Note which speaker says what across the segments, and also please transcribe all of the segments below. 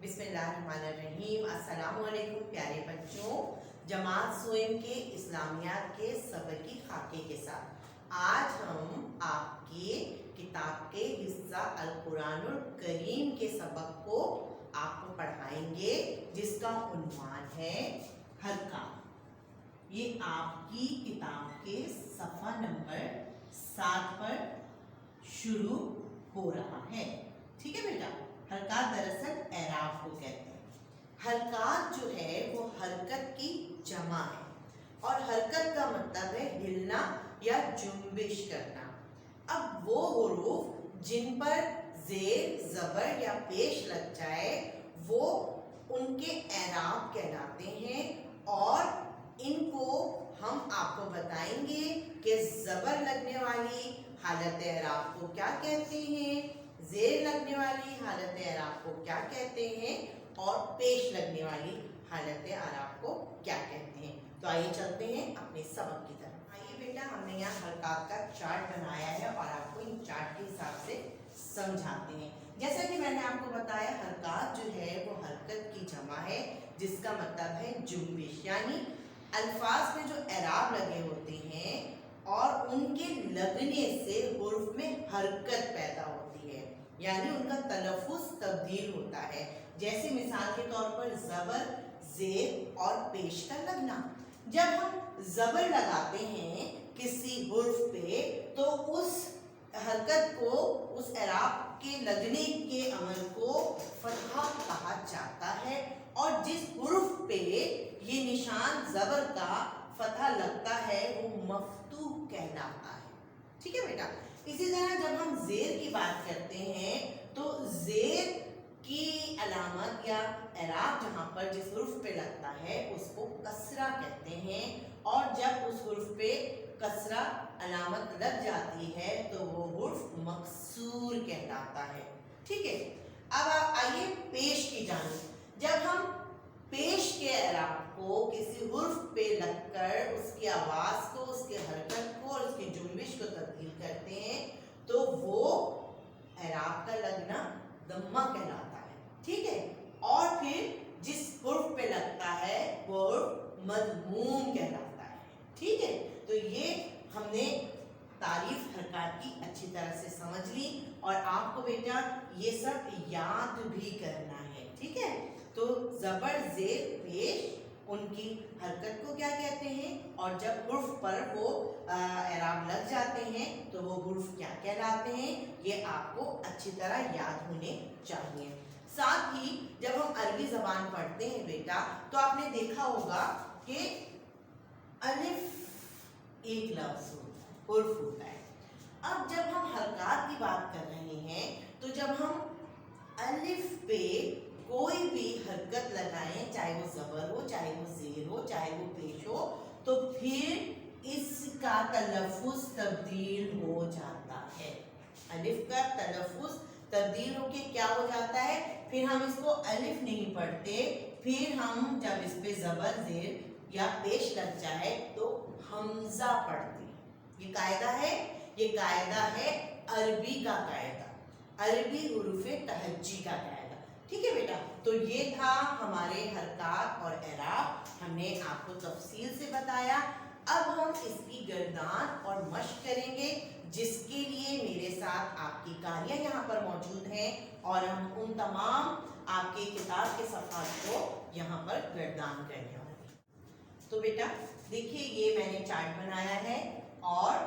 Speaker 1: بسم اللہ الرحمن الرحیم۔ السلام علیکم پیارے بچوں، جماعت سوئم کے اسلامیات کے سبق کی خاکے کے ساتھ آج ہم آپ کی کتاب کے حصہ القرآن الکریم کے سبق کو آپ کو پڑھائیں گے، جس کا عنوان ہے حرکات۔ یہ آپ کی کتاب کے صفحہ نمبر 7 پر شروع ہو رہا ہے۔ ٹھیک ہے بیٹا، حرکات دراصل اعراب کو کہتے ہیں۔ حرکات جو ہے وہ حرکت کی جمع ہے، اور حرکت کا مطلب ہے ہلنا یا جنبش کرنا۔ اب وہ حروف جن پر زیر، زبر یا پیش لگ جائے وہ ان کے اعراب کہلاتے ہیں، اور ان کو ہم آپ کو بتائیں گے کہ زبر لگنے والی حالت اعراب کو کیا کہتے ہیں، زیر لگنے والی حالت اعراب کو کیا کہتے ہیں، اور پیش لگنے والی حالت اعراب کو کیا کہتے ہیں۔ تو آئیے چلتے ہیں اپنے سبق کی طرف۔ آئیے بیٹا، ہم نے یہاں حرکات کا چارٹ بنایا ہے اور آپ کو ان چارٹ کے حساب سے سمجھاتے ہیں۔ جیسا کہ میں نے آپ کو بتایا، حرکات جو ہے وہ حرکت کی جمع ہے، جس کا مطلب ہے جنبش، یعنی الفاظ میں جو اعراب لگے ہوتے ہیں اور ان کے لگنے سے حروف میں حرکت پیدا ہوتی ہے، یعنی ان کا تلفظ تبدیل ہوتا ہے۔ جیسے مثال کے طور پر زبر، زیر اور پیش کا لگنا۔ جب ہم زبر لگاتے ہیں کسی حرف پہ تو اس حرکت کو، اس اعراب کے لگنے کے عمل کو فتحہ کہا جاتا ہے، اور جس حرف پہ یہ نشان زبر کا فتحہ لگتا ہے وہ مفتوح کہلاتا ہے۔ ٹھیک ہے بیٹا، اسی طرح جب ہم زیر کی بات کرتے ہیں تو زیر کی علامت یا اعراب جہاں پر جس حرف پہ لگتا ہے اس کو کسرہ کہتے ہیں، اور جب اس حرف پہ کسرہ علامت لگ جاتی ہے تو وہ حرف مکسور کہلاتا ہے۔ ٹھیک ہے، اب آئیے پیش کی جانب۔ جب ہم پیش کے اعراب کو کسی حرف پہ لگ کر اس کی آواز کو، اس کی حرکت کو اور اس کی جنبش کو تبدیل کرتے ہیں تو وہ اعراب کا لگنا ضمہ کہلاتا ہے۔ ٹھیک ہے، اور پھر جس حرف پہ لگتا ہے وہ حرف مضموم کہلاتا ہے۔ ٹھیک ہے، تو یہ ہم نے تعریف حرکات کی اچھی طرح سے سمجھ لی، اور آپ کو بیٹا یہ سب یاد بھی کرنا ہے۔ ٹھیک ہے، تو زبر، زیر، پیش، ان کی حرکت کو کیا کہتے ہیں، اور جب حرف پر وہ اعراب لگ جاتے ہیں تو وہ حرف کیا کہلاتے ہیں، یہ آپ کو اچھی طرح یاد ہونے چاہیے۔ ساتھ ہی جب ہم عربی زبان پڑھتے ہیں بیٹا تو آپ نے دیکھا ہوگا کہ الف ایک لفظ ہوتا ہے، حرف ہوتا ہے۔ اب جب ہم حرکات کی بات کر رہے ہیں تو جب ہم الف پہ کوئی بھی حرکت لگائیں، چاہے وہ زبر ہو، چاہے وہ زیر ہو، چاہے وہ پیش ہو، تو پھر اس کا تلفظ تبدیل ہو جاتا ہے۔ الف کا تلفظ تبدیل ہو کے کیا ہو جاتا ہے، پھر ہم اس کو الف نہیں پڑھتے، پھر ہم جب اس پہ زبر، زیر یا پیش لگ جائے تو حمزہ پڑھتے ہیں۔ یہ قاعدہ ہے، یہ قاعدہ ہے عربی کا قاعدہ، عربی حروف تہجی کا قاعدہ۔ ٹھیک ہے بیٹا، تو یہ تھا ہمارے حرکات اور اعراب، ہم نے آپ کو تفصیل سے بتایا۔ اب ہم اس کی گردان اور مشق کریں گے، جس کے لیے میرے ساتھ آپ کی کاریاں یہاں پر موجود ہیں، اور ہم ان تمام آپ کے کتاب کے صفحات کو یہاں پر گردان کریں گے۔ تو بیٹا دیکھیے، یہ میں نے چارٹ بنایا ہے، اور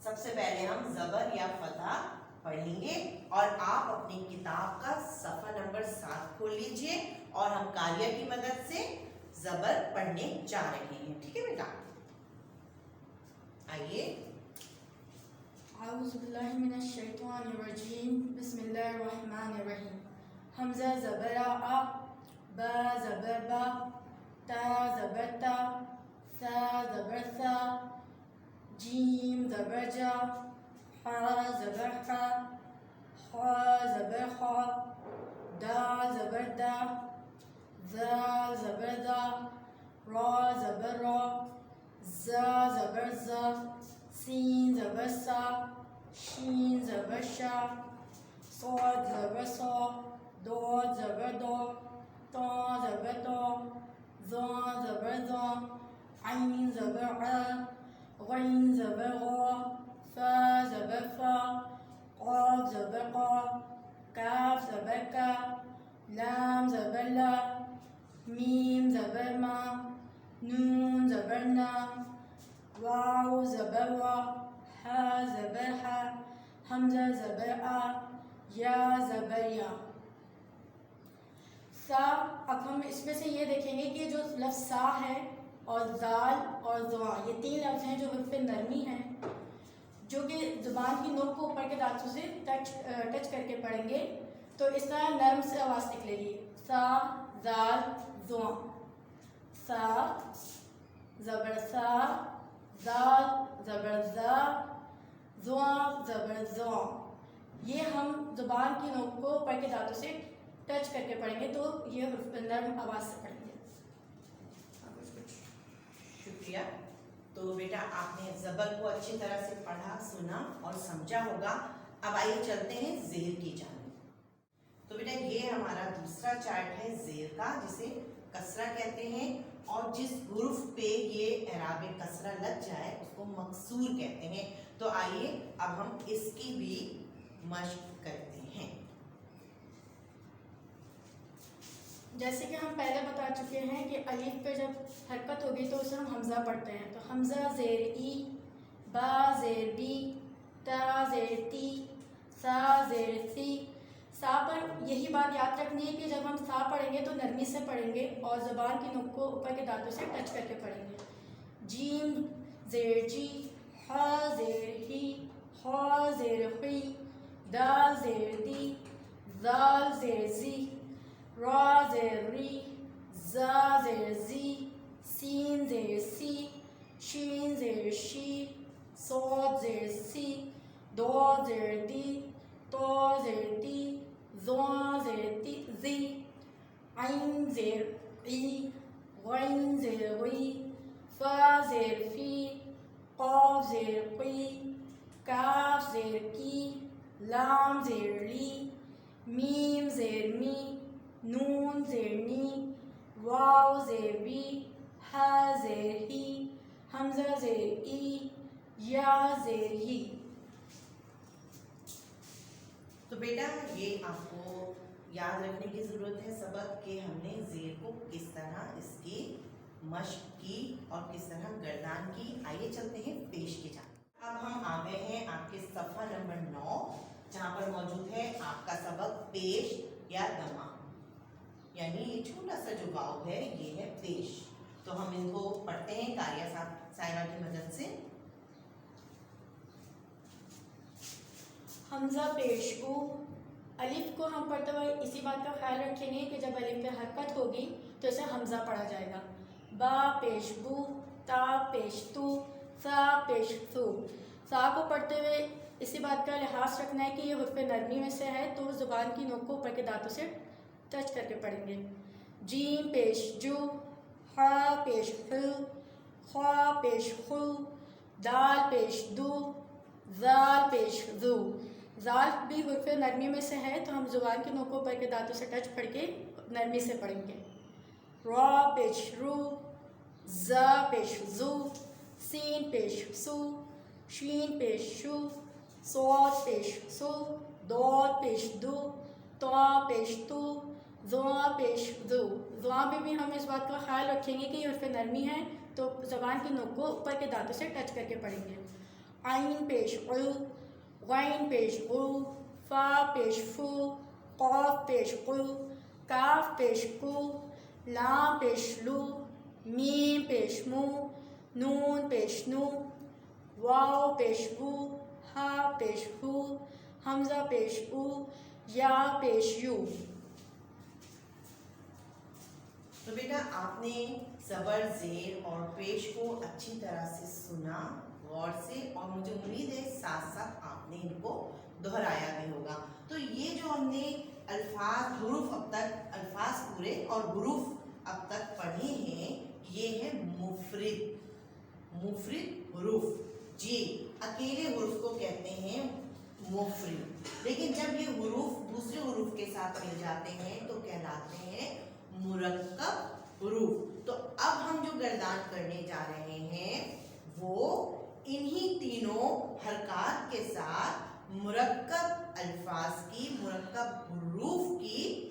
Speaker 1: سب سے پہلے ہم زبر یا فتح پڑھیں گے، اور آپ اپنی کتاب کا صفحہ نمبر 7 کھول لیجئے، اور ہم کاریہ کی مدد سے زبر پڑھنے جا رہے ہیں۔ ٹھیک ہے بیٹا، آئیے۔
Speaker 2: اعوذ باللہ من الشیطان الرجیم، بسم اللہ الرحمن الرحیم۔ حمزہ زبر آ، با زبر با، تا زبر تا، ثا زبر ثا، جیم زبر جا، حا زبر حا، خا زبر خا، دا زبر دا، ذا زبر ذا، را زبر را، زا زبر زا، سین زبر سا، شین زبر شا، صاد زبر صا، داد زبر دا، میم زبر ما، نون زبر نا، واو زبر وا، ہا زبر ہا، حمزہ زبر آ، یا زبر یا. سا. اب ہم اس میں سے یہ دیکھیں گے کہ جو لفظ سا ہے اور زال اور زواں، یہ تین لفظ ہیں جو حرف نرمی ہیں، جو کہ زبان کی نوک کو اوپر کے دانتوں سے ٹچ کر کے پڑھیں گے تو اس طرح نرم سے آواز نکلے گی. سا، زال، زواں. سا زبر سا، زال زبر زا، زواں زبر زواں. یہ ہم زبان کی نوک کو اوپر کے دانتوں سے ٹچ کر کے پڑھیں گے تو یہ حرف نرم آواز سے پڑھیں گے.
Speaker 1: شکریہ. تو بیٹا آپ نے زبر کو اچھی طرح سے پڑھا، سنا اور سمجھا ہوگا. اب آئیے چلتے ہیں زیر کی جانب. تو بیٹا یہ ہمارا دوسرا چارٹ ہے زیر کا، جسے کسرہ کہتے ہیں، اور جس حرف پہ یہ اعراب کسرہ لگ جائے اس کو مکسور کہتے ہیں. تو آئیے اب ہم اس کی بھی مشق کرتے ہیں.
Speaker 2: جیسے کہ ہم پہلے بتا چکے ہیں کہ الف پہ جب حرکت ہوگی تو اسے ہم حمزہ پڑھتے ہیں. تو حمزہ زیر ای، با زیر بی، تا زیر تی، سا زیر سی. سا پر یہی بات یاد رکھنی ہے کہ جب ہم سا پڑھیں گے تو نرمی سے پڑھیں گے اور زبان کی نوک کو اوپر کے دانتوں سے ٹچ کر کے پڑھیں گے. جیم زیر جی، ہا زیر ہی، ہا زیر خی، دال زیر دی، زال زیر زی، را زیر ری، زا زیر زی، سین زیر سی، شین زیر شی، صاد زیر سی، داد زیر دی، تا زیر دی، زواں زیر زی، عین زیر ای، غین زیر غی، فا زیر فی، قاف زیر قی، کاف زیر کی، لام زیر لی، میم زیر می، نون زیر نی، واو زیر وی، ہا زیر ہی، حمزہ زیر ای، یا زیر ہی.
Speaker 1: تو بیٹا یہ آپ کو یاد رکھنے کی ضرورت ہے سبق کہ ہم نے زیر کو کس طرح اس کی مشق کی اور کس طرح گردان کی. آئیے چلتے ہیں پیش کی جانب. اب ہم آ گئے ہیں آپ کے صفحہ نمبر 9، جہاں پر موجود ہے آپ کا سبق پیش یا دمہ. یعنی یہ چھوٹا سا جو واو ہے یہ ہے پیش. تو ہم ان کو پڑھتے ہیں قاریہ صاحبہ کی مدد سے.
Speaker 2: حمزہ پیش گو. الف کو ہم پڑھتے ہوئے اسی بات کا خیال رکھیں گے کہ جب الف پہ حرکت ہوگی تو اسے حمزہ پڑھا جائے گا. با پیش بو، تا پیش تو، سا پیش سو. سا کو پڑھتے ہوئے اسی بات کا لحاظ رکھنا ہے کہ یہ حرف نرمی میں سے ہے تو زبان کی نوک کو اوپر کے دانتوں سے ٹچ کر کے پڑھیں گے. جیم پیش جو، ہا پیش ہل، خا پیش خو، دال پیش دو، زال پیش زو. زال بھی حرف نرمی میں سے ہے تو ہم زبان کی نوک کو اوپر کے دانتوں سے ٹچ پڑھ کے نرمی سے پڑھیں گے. را پیش رو، زا پیش زو، سین پیش سو، شین پیش شو، صاد پیش سو، داد پیش دو، تا پیش تو، زواں پیش زو. زواں بھی ہم اس بات کا خیال رکھیں گے کہ یہ حرف نرمی ہے تو زبان کی نوک کو اوپر کے دانتوں سے ٹچ کر کے پڑھیں گے. عین پیش عل، غین پیش غو، فا پیش فو، قاف پیش قو، کاف پیش کو، لام پیش لو، میم پیش مو، نون پیش نو، واو پیش وو، ہا پیش ہو، حمزہ پیش او، یا پیش یو.
Speaker 1: تو بیٹا آپ نے زبر، زیر اور پیش کو اچھی طرح سے سنا غور سے، اور مجھے امید ہے ساتھ ساتھ آپ نے ان کو دہرایا بھی ہوگا. تو یہ جو ہم نے الفاظ حروف اب تک الفاظ پورے اور حروف اب تک پڑھے ہیں یہ ہے مفرد حروف. جی اکیلے حروف کو کہتے ہیں مفرد، لیکن جب یہ حروف دوسرے حروف کے ساتھ مل جاتے ہیں تو کہلاتے ہیں مرکب حروف. تو اب ہم جو گردان کرنے جا رہے ہیں وہ انہی تینوں حرکات کے ساتھ مرکب الفاظ کی، مرکب حروف کی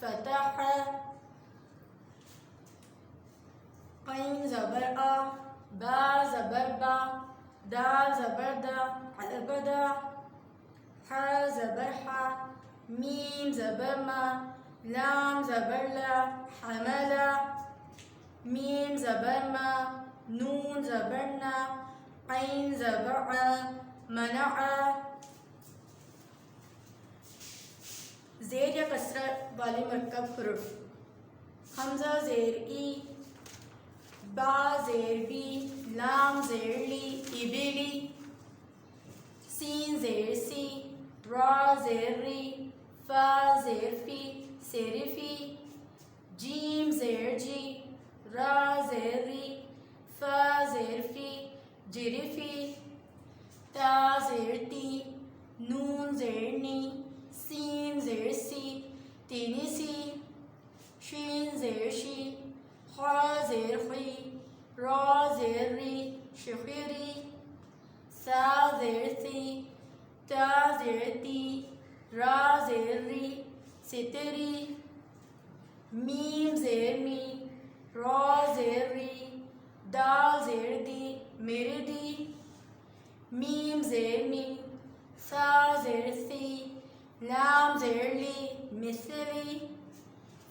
Speaker 2: فتح, قين زبر آ، با زبر با، دال زبر دا، عبدا، حا زبر حا، ميم زبر ما، لام زبر لا، حملا، ميم زبر ما، نون زبر نا، عين زبر ع، منع. زیر یا کسرت والے مرکب حروف: حمزہ زیر ای، با زیر بی، لام زیر لی، ابلی، سین زیر سی، را زیر ری، فا زیر فی، صرفی، جیم زیر جی، را زیر ری، فا زیر فی، جرفی، تا زیر تی، نون زیر نی، سین زیر سی، تینسی، شین زیر شی، خا زیر خی، را زیر ری، شخیری، سا زیر سی، تا زیر تی، را زیر ری، ستری، میم زیر می، را زیر ری، دال زیر دی، مردی، میم زیر می، سا زیر سی، لام زیر لی، مثلی،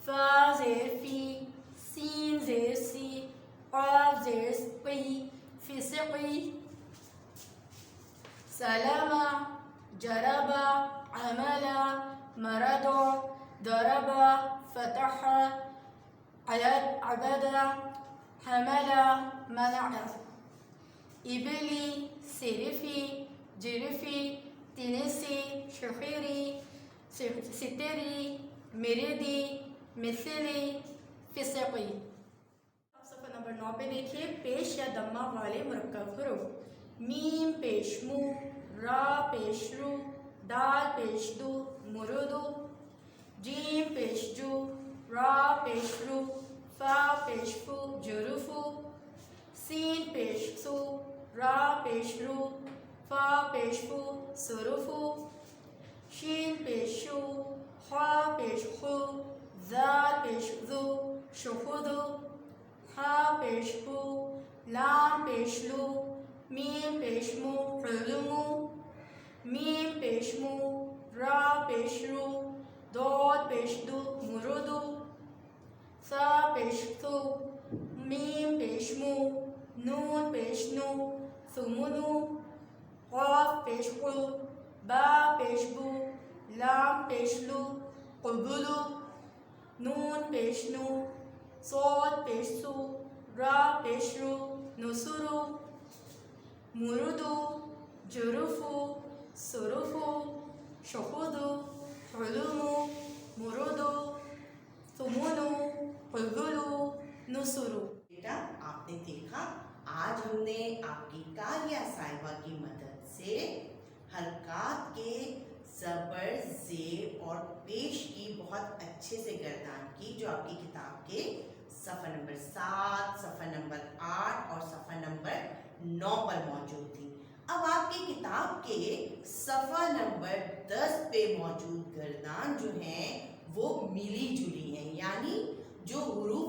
Speaker 2: فا زیر فی، سین زیر سی، قاف زیر قی، فسقی، سلما، جربا، عملا، مردا، ضربا، فتحا، عبدا، حملا، منع. ابلی، صرفی، جرفی، تنسی، شخیری، ستری، مردی، مثلی، فسقی. آپ صفحہ نمبر 9 پہ دیکھیے پیش یا دمہ والے مرکب حروف: میم پیش مو، را پیش رو، دال پیش دو، مرودو، جیم پیش جو، را پیش رو، فا پیش فو، جرفو، سین پیش سو، را پیش رو، فا پیش فو، صرفو، شین پیش شو، خا پیش خو، زال پیش ذو، شخذو، حا پیش ہو، لام پیش لو، میم پیش مو، حلمو، میم پیش مو، را پیش رو، داد پیش دو، مرودو، سا پیش سو، میم پیش مو، نون پیش نو، ثمنو، قاف پیش قو، با پیش بو، لام پیش لو، قبلو، نون پیش نو، صاد پیش سو، را پیش رو، نصرو، مرودو، جرفو، صرفو، شخودو، حلمو، مرودو، ثمنو، قبلو، نصرو.
Speaker 1: بیٹا آپ نے دیکھا آج ہم نے آپ کی کاریہ صاحبہ کی مدد سے حرکات کے زبر، زیر اور پیش کی بہت اچھے سے گردان کی، جو آپ کی کتاب کے صفحہ نمبر 7، صفحہ نمبر 8 اور صفحہ نمبر 9 پر موجود تھی۔ اب آپ کی کتاب کے صفحہ نمبر 10 پہ موجود گردان جو ہیں وہ ملی جلی ہیں، یعنی جو حروف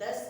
Speaker 1: 10